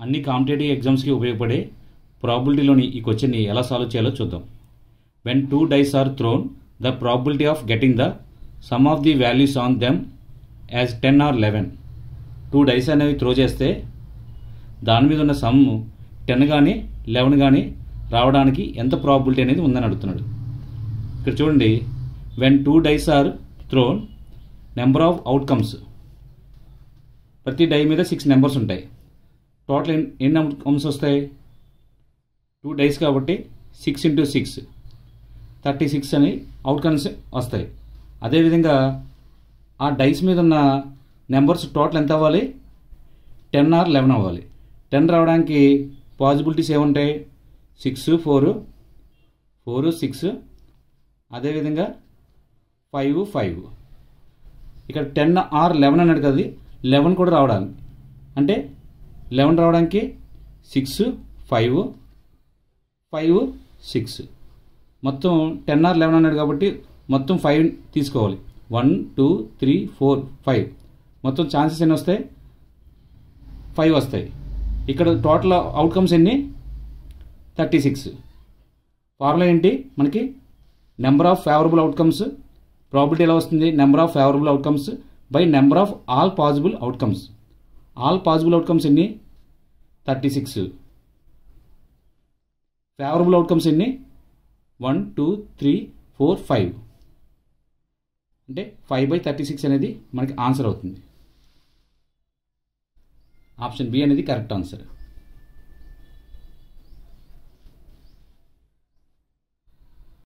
అన్ని కాంపిటేటివ్ ఎగ్జామ్స్కి ఉపయోగపడే ప్రాబిలిటీలోని ఈ క్వశ్చన్ని ఎలా సాల్వ్ చేయాలో చూద్దాం. When 2 dice are thrown the probability of getting the sum of the values on them as 10 or 11. 2 dice అనేవి త్రో చేస్తే దాని మీద ఉన్న సమ్ 10 కానీ 11 కానీ రావడానికి ఎంత ప్రాబిలిటీ అనేది ఉందని అడుగుతున్నాడు. ఇక్కడ చూడండి, when 2 dice are thrown number of outcomes, ప్రతి డై మీద 6 నెంబర్స్ ఉంటాయి. టోటల్ ఎన్ని అవుట్కమ్స్ వస్తాయి? 2 dice కాబట్టి 6 into 6 36 అని అవుట్కమ్స్ వస్తాయి. అదేవిధంగా ఆ డైస్ మీద ఉన్న నెంబర్స్ టోటల్ ఎంత అవ్వాలి? 10 or 11 అవ్వాలి. 10 రావడానికి పాసిబిలిటీస్ ఏముంటాయి? 6, 4, 6, అదేవిధంగా 5, 5. ఇక్కడ 10 or 11 అన్నాడు కదా, 11 కూడా రావడానికి, అంటే 11 రావడానికి 6, 5, 5, 6, మొత్తం 10 or 11 అన్నాడు కాబట్టి మొత్తం 5 తీసుకోవాలి. 1, 2, 3, 4, 5, మొత్తం ఛాన్సెస్ ఎన్ని వస్తాయి? 5 వస్తాయి. ఇక్కడ టోటల్ అవుట్కమ్స్ ఎన్ని? 36. ఫార్ములా ఏంటి మనకి? Number of favourable outcomes. Probability ఎలా వస్తుంది? Number of favourable outcomes by number of all possible outcomes. All possible outcomes ఎన్ని? 36. ఫేవరబుల్ అవుట్కమ్స్ ఎన్ని? 1, 2, 3, 4, 5. అంటే 5/36 అనేది మనకి ఆన్సర్ అవుతుంది. ఆప్షన్ బి అనేది కరెక్ట్ ఆన్సర్.